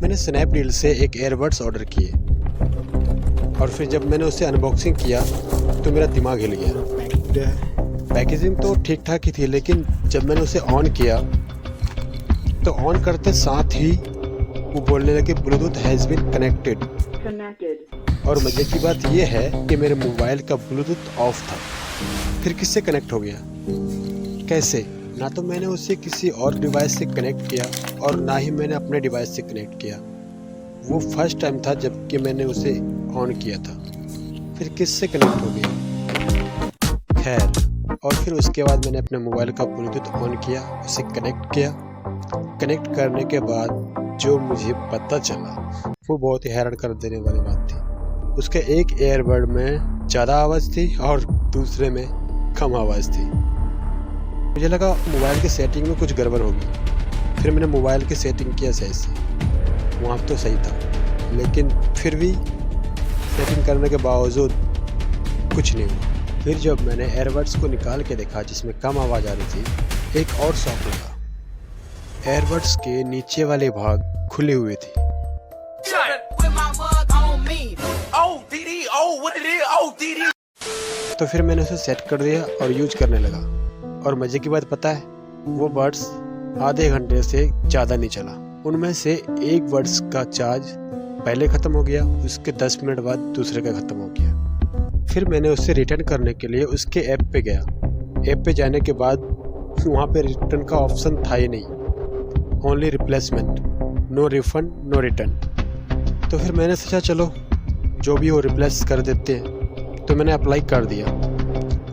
मैंने स्नैपडील से एक एयरबड्स ऑर्डर किए और फिर जब मैंने उसे अनबॉक्सिंग किया तो मेरा दिमाग हिल गया। पैकेजिंग तो ठीक ठाक ही थी, लेकिन जब मैंने उसे ऑन किया तो ऑन करते साथ ही वो बोलने लगे ब्लूटूथ हैज़ बीन कनेक्टेड। और मजे की बात यह है कि मेरे मोबाइल का ब्लूटूथ ऑफ था। फिर किससे कनेक्ट हो गया, कैसे? ना तो मैंने उसे किसी और डिवाइस से कनेक्ट किया और ना ही मैंने अपने डिवाइस से कनेक्ट किया। वो फर्स्ट टाइम था जबकि मैंने उसे ऑन किया था। फिर किससे कनेक्ट हो गया? खैर, और फिर उसके बाद मैंने अपने मोबाइल का ब्लूटूथ ऑन किया, उसे कनेक्ट किया। कनेक्ट करने के बाद जो मुझे पता चला वो बहुत ही हैरान कर देने वाली बात थी। उसके एक ईयरबड में ज़्यादा आवाज़ थी और दूसरे में कम आवाज़ थी। मुझे लगा मोबाइल की सेटिंग में कुछ गड़बड़ होगी। फिर मैंने मोबाइल की सेटिंग किया सही से, वहाँ तो सही था, लेकिन फिर भी सेटिंग करने के बावजूद कुछ नहीं हुआ। फिर जब मैंने एयरबड्स को निकाल के देखा जिसमें कम आवाज़ आ रही थी, एक और शॉक लगा। एयरबड्स के नीचे वाले भाग खुले हुए थे। तो फिर मैंने उसे सेट कर दिया और यूज करने लगा। और मजे की बात पता है, वो बड्स आधे घंटे से ज़्यादा नहीं चला। उनमें से एक बड्स का चार्ज पहले ख़त्म हो गया, उसके 10 मिनट बाद दूसरे का ख़त्म हो गया। फिर मैंने उसे रिटर्न करने के लिए उसके ऐप पे गया। ऐप पे जाने के बाद वहाँ पे रिटर्न का ऑप्शन था ही नहीं, only replacement, no refund no return. तो फिर मैंने सोचा चलो जो भी हो रिप्लेस कर देते हैं। तो मैंने अप्लाई कर दिया।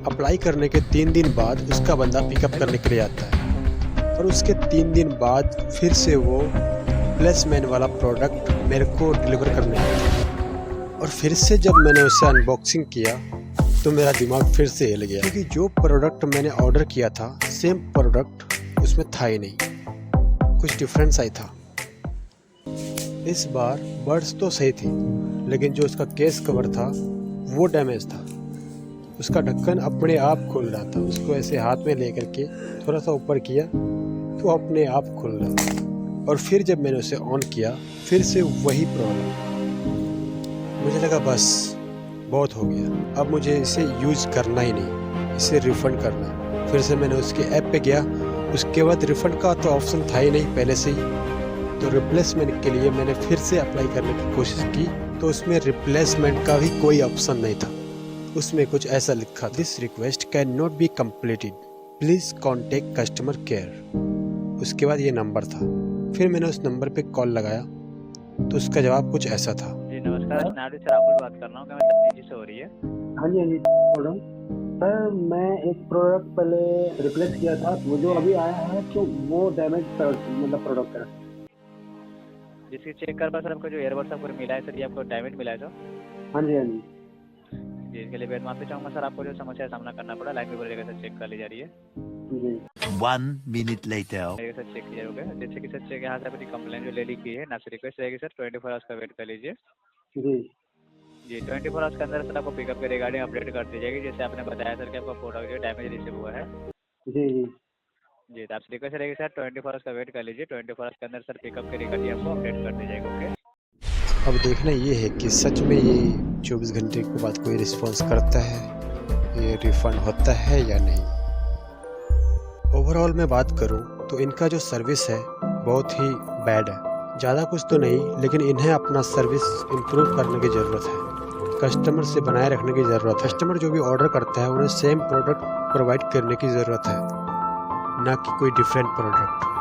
अप्लाई करने के 3 दिन बाद उसका बंदा पिकअप करने के लिए आता है और उसके 3 दिन बाद फिर से वो रिप्लेसमेंट वाला प्रोडक्ट मेरे को डिलीवर करने आता है। और फिर से जब मैंने उसे अनबॉक्सिंग किया तो मेरा दिमाग फिर से हिल गया, क्योंकि जो प्रोडक्ट मैंने ऑर्डर किया था सेम प्रोडक्ट उसमें था ही नहीं, कुछ डिफरेंस आई था। इस बार बड्स तो सही थी, लेकिन जो उसका केस कवर था वो डैमेज था। उसका ढक्कन अपने आप खुल रहा था। उसको ऐसे हाथ में लेकर के थोड़ा सा ऊपर किया तो अपने आप खुल रहा था। और फिर जब मैंने उसे ऑन किया फिर से वही प्रॉब्लम। मुझे लगा बस बहुत हो गया, अब मुझे इसे यूज़ करना ही नहीं, इसे रिफ़ंड करना। फिर से मैंने उसके ऐप पे गया। उसके बाद रिफ़ंड का तो ऑप्शन था ही नहीं पहले से ही। तो रिप्लेसमेंट के लिए मैंने फिर से अप्लाई करने की कोशिश की तो उसमें रिप्लेसमेंट का भी कोई ऑप्शन नहीं था। उसमें कुछ ऐसा लिखा, this request can not be completed, please contact customer care. उसके बाद ये नंबर था। फिर मैंने उस नंबर पे कॉल लगाया तो उसका जवाब कुछ ऐसा था। जी नमस्कार, नाडू से राहुल बात कर रहा हूँ। क्या मैं तकनीक जी से हो रही है? हाँ जी बोल रहा हूँ सर। मैं एक प्रोडक्ट पहले रिप्लेस किया था, वो जो अभी आया है तो वो डैमेज मतलब प्रोडक्ट है। जिसकी चेक कर पा सर, आपको जो एयरबड्स आपको मिला है सर, ये आपको डैमेज मिला है सर? हाँ जी जी, इसके लिए मैं माफी चाहूँगा सर, आपको जो समस्या का सामना करना पड़ा। लाइफ में बोलेगा सर, चेक कर ली जा रही है। जी। 1 minute later. सर चेक किया होगा, जैसे कि सर चेक यहाँ से अपनी कंप्लेंट जो लेडी की है ना, आपसे रिक्वेस्ट रहेगी सर 24 आवर्स का वेट कर लीजिए। जी जी 24 आवर्स के अंदर सर आपको पिकअप के रिगार्डिंग अपडेट कर दी जाएगी। जैसे आपने बताया सर कि आपका प्रोडक्ट जो डैमेज रिसीव हुआ है। जी जी जी, तो आपसे रिक्वेस्ट रहेगी सर 24 आवर्स का वेट कर लीजिए। 24 आवर्स के अंदर सर पिकअप के रिगार्डिंग आपको अपडेट कर दी जाएगी। ओके। अब देखना ये है कि सच में ये 24 घंटे के बाद कोई रिस्पॉन्स करता है, ये रिफ़ंड होता है या नहीं। ओवरऑल मैं बात करूं तो इनका जो सर्विस है बहुत ही बैड है। ज़्यादा कुछ तो नहीं, लेकिन इन्हें अपना सर्विस इम्प्रूव करने की ज़रूरत है। कस्टमर से बनाए रखने की ज़रूरत है। कस्टमर जो भी ऑर्डर करता है उन्हें सेम प्रोडक्ट प्रोवाइड करने की ज़रूरत है, ना कि कोई डिफरेंट प्रोडक्ट।